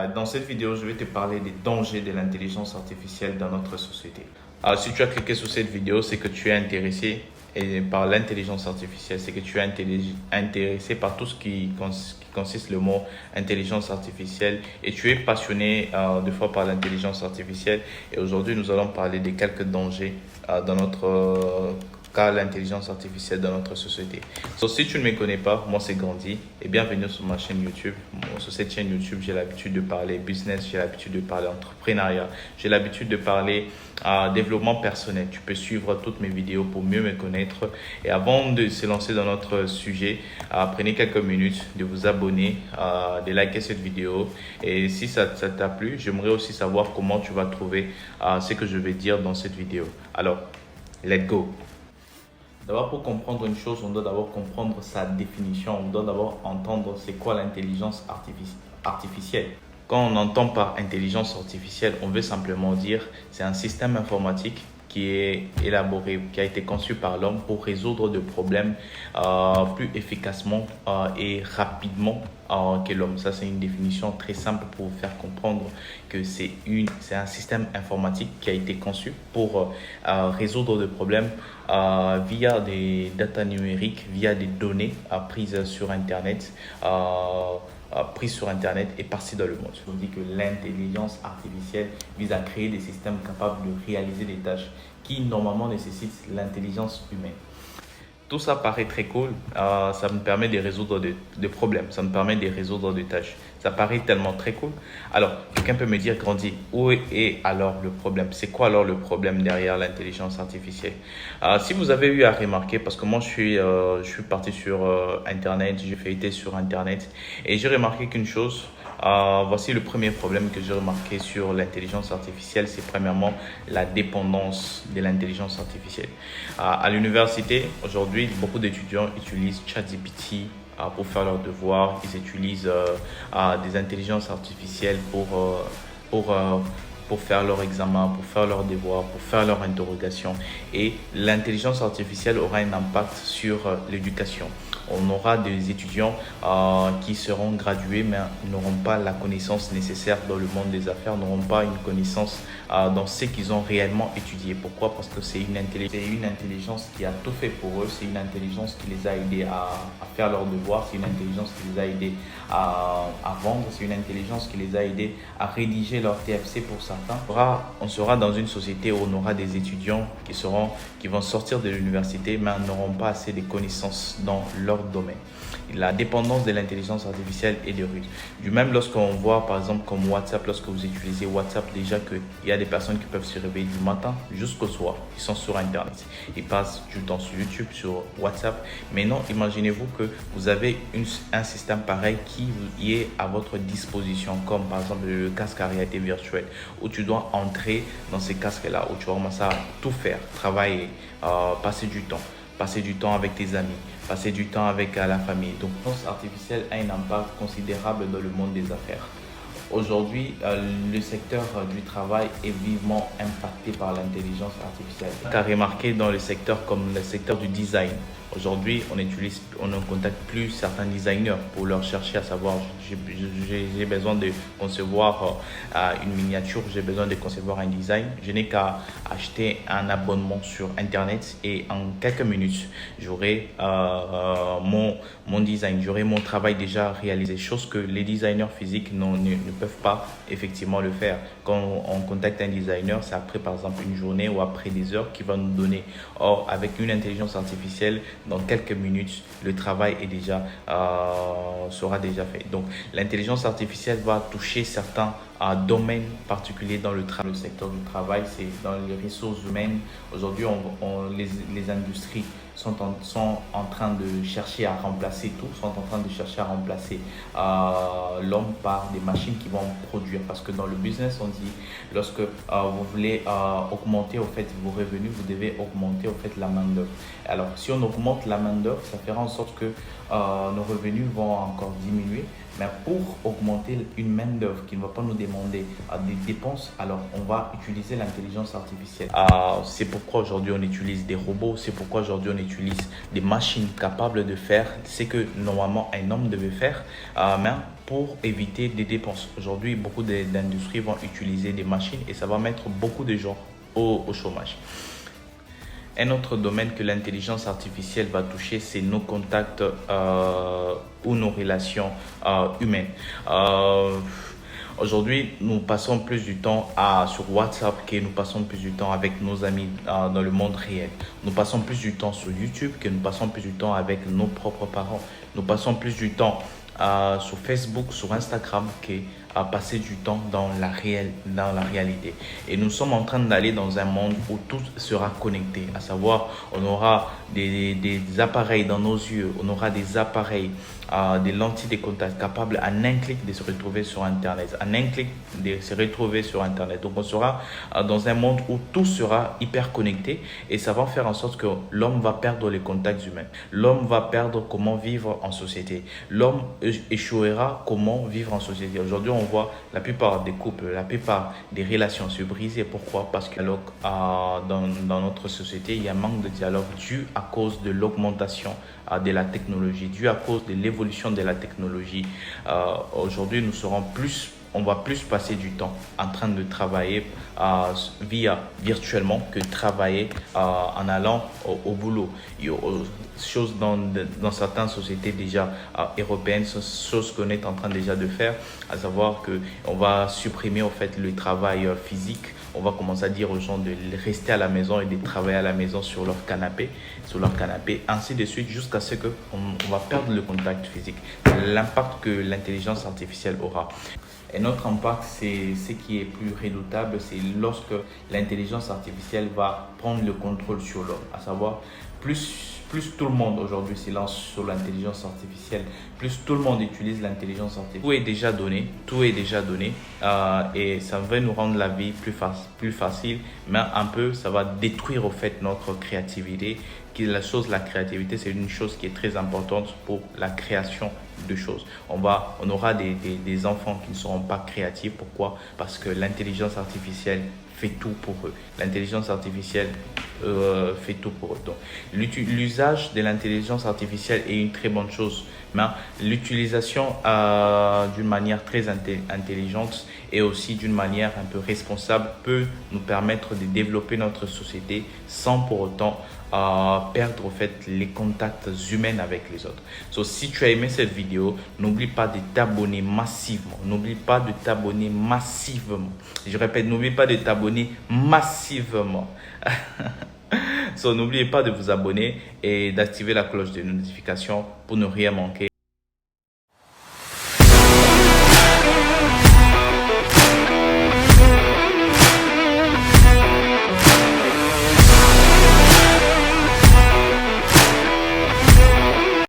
Dans cette vidéo, je vais te parler des dangers de l'intelligence artificielle dans notre société. Alors, si tu as cliqué sur cette vidéo, c'est que tu es intéressé par l'intelligence artificielle, c'est que tu es intéressé par tout ce qui consiste le mot intelligence artificielle et tu es passionné de fois par l'intelligence artificielle. Et aujourd'hui, nous allons parler de quelques dangers dans notre cas l'intelligence artificielle dans notre société. Donc, si tu ne me connais pas, moi c'est Gandhi et bienvenue sur ma chaîne YouTube. Sur cette chaîne YouTube, j'ai l'habitude de parler business, j'ai l'habitude de parler entrepreneuriat, j'ai l'habitude de parler développement personnel. Tu peux suivre toutes mes vidéos pour mieux me connaître. Et avant de se lancer dans notre sujet, prenez quelques minutes de vous abonner, de liker cette vidéo. Et si ça t'a plu, j'aimerais aussi savoir comment tu vas trouver ce que je vais dire dans cette vidéo. Alors, let's go! D'abord, pour comprendre une chose, on doit d'abord comprendre sa définition. On doit d'abord entendre c'est quoi l'intelligence artificielle. Quand on entend par intelligence artificielle, on veut simplement dire c'est un système informatique qui est élaboré, qui a été conçu par l'homme pour résoudre des problèmes plus efficacement et rapidement que l'homme. Ça, c'est une définition très simple pour vous faire comprendre que c'est un système informatique qui a été conçu pour résoudre des problèmes via des data numériques, via des données prises sur Internet. Prise sur Internet et partie dans le monde. On dit que l'intelligence artificielle vise à créer des systèmes capables de réaliser des tâches qui normalement nécessitent l'intelligence humaine. Tout ça paraît très cool, ça me permet de résoudre des problèmes, ça me permet de résoudre des tâches. Ça paraît tellement très cool. Alors, quelqu'un peut me dire, Grandi, où est alors le problème? C'est quoi alors le problème derrière l'intelligence artificielle? Si vous avez eu à remarquer, parce que moi je suis parti sur Internet, j'ai feuilleté sur Internet et j'ai remarqué qu'une chose, voici le premier problème que j'ai remarqué sur l'intelligence artificielle, c'est premièrement la dépendance de l'intelligence artificielle. À l'université, aujourd'hui, beaucoup d'étudiants utilisent ChatGPT pour faire leurs devoirs, ils utilisent des intelligences artificielles pour faire leur examen, pour faire leurs devoirs, pour faire leur interrogation. Et l'intelligence artificielle aura un impact sur l'éducation. On aura des étudiants qui seront gradués mais n'auront pas la connaissance nécessaire dans le monde des affaires, n'auront pas une connaissance dans ce qu'ils ont réellement étudié. Pourquoi? Parce que c'est une intelligence qui a tout fait pour eux, c'est une intelligence qui les a aidés à faire leurs devoirs, c'est une intelligence qui les a aidés à vendre, c'est une intelligence qui les a aidés à rédiger leur TFC pour certains. On sera dans une société où on aura des étudiants qui vont sortir de l'université mais n'auront pas assez de connaissances dans leur domaine. La dépendance de l'intelligence artificielle est de rude. Du même lorsqu'on voit par exemple comme WhatsApp, lorsque vous utilisez WhatsApp, déjà qu'il y a des personnes qui peuvent se réveiller du matin jusqu'au soir, ils sont sur Internet. Ils passent du temps sur YouTube, sur WhatsApp. Maintenant, imaginez-vous que vous avez un système pareil qui est à votre disposition, comme par exemple le casque à réalité virtuelle, où tu dois entrer dans ces casques-là, où tu vas commencer à tout faire, travailler, passer du temps avec tes amis, passer du temps avec la famille. Donc, l'intelligence artificielle a un impact considérable dans le monde des affaires. Aujourd'hui, le secteur du travail est vivement impacté par l'intelligence artificielle. On a remarqué dans le secteur comme le secteur du design. Aujourd'hui, on ne contacte plus certains designers pour leur chercher à savoir j'ai besoin de concevoir une miniature, j'ai besoin de concevoir un design. Je n'ai qu'à acheter un abonnement sur Internet et en quelques minutes, j'aurai mon design, j'aurai mon travail déjà réalisé. Chose que les designers physiques ne peuvent pas effectivement le faire. Quand on contacte un designer, c'est après par exemple une journée ou après des heures qu'il va nous donner. Or, avec une intelligence artificielle, dans quelques minutes, le travail sera déjà fait. Donc, l'intelligence artificielle va toucher certains domaines particuliers dans le secteur du travail, c'est dans les ressources humaines. Aujourd'hui, les industries sont en train de chercher à remplacer tout, sont en train de chercher à remplacer l'homme par des machines qui vont produire. Parce que dans le business, on dit, lorsque vous voulez augmenter au fait vos revenus, vous devez augmenter au fait la main-d'œuvre. Alors, si on augmente la main-d'œuvre, ça fera en sorte que nos revenus vont encore diminuer. Mais pour augmenter une main-d'œuvre qui ne va pas nous demander des dépenses, alors on va utiliser l'intelligence artificielle. C'est pourquoi aujourd'hui on utilise des robots, c'est pourquoi aujourd'hui on utilise des machines capables de faire ce que normalement un homme devait faire, mais pour éviter des dépenses. Aujourd'hui, beaucoup d'industries vont utiliser des machines et ça va mettre beaucoup de gens au chômage. Un autre domaine que l'intelligence artificielle va toucher, c'est nos contacts ou nos relations humaines. Aujourd'hui, nous passons plus du temps sur WhatsApp que nous passons plus du temps avec nos amis dans le monde réel. Nous passons plus du temps sur YouTube que nous passons plus du temps avec nos propres parents. Nous passons plus du temps sur Facebook, sur Instagram que à passer du temps dans la réalité. Et nous sommes en train d'aller dans un monde où tout sera connecté, à savoir on aura des appareils dans nos yeux, on aura des appareils, des lentilles de contact capables à un clic de se retrouver sur Internet, à un clic de se retrouver sur Internet. Donc on sera dans un monde où tout sera hyper connecté et ça va faire en sorte que l'homme va perdre les contacts humains. L'homme va perdre comment vivre en société. L'homme échouera comment vivre en société. Aujourd'hui, on voit la plupart des couples, la plupart des relations se briser. Pourquoi? Parce que dans notre société, il y a un manque de dialogue dû à cause de l'augmentation de la technologie, dû à cause de l'évolution de la technologie. Aujourd'hui, on va plus passer du temps en train de travailler virtuellement que travailler en allant au boulot. Il y a choses dans certaines sociétés déjà européennes, choses qu'on est en train déjà de faire, à savoir qu'on va supprimer en fait le travail physique. On va commencer à dire aux gens de rester à la maison et de travailler à la maison sur leur canapé, ainsi de suite, jusqu'à ce qu'on va perdre le contact physique. L'impact que l'intelligence artificielle aura. Un autre impact, c'est ce qui est plus redoutable, c'est lorsque l'intelligence artificielle va prendre le contrôle sur l'homme, à savoir plus tout le monde aujourd'hui se lance sur l'intelligence artificielle, plus tout le monde utilise l'intelligence artificielle. Tout est déjà donné et ça va nous rendre la vie plus facile, mais un peu ça va détruire au fait notre créativité. La créativité, c'est une chose qui est très importante pour la création de choses. On aura des enfants qui ne seront pas créatifs. Pourquoi? Parce que l'intelligence artificielle fait tout pour eux. L'intelligence artificielle fait tout pour eux. Donc, l'usage de l'intelligence artificielle est une très bonne chose, mais l'utilisation d'une manière très intelligente et aussi d'une manière un peu responsable peut nous permettre de développer notre société sans pour autant perdre en fait les contacts humains avec les autres. So, si tu as aimé cette vidéo, n'oublie pas de t'abonner massivement. N'oublie pas de t'abonner massivement. Je répète, n'oublie pas de t'abonner massivement. So, n'oubliez pas de vous abonner et d'activer la cloche de notification pour ne rien manquer.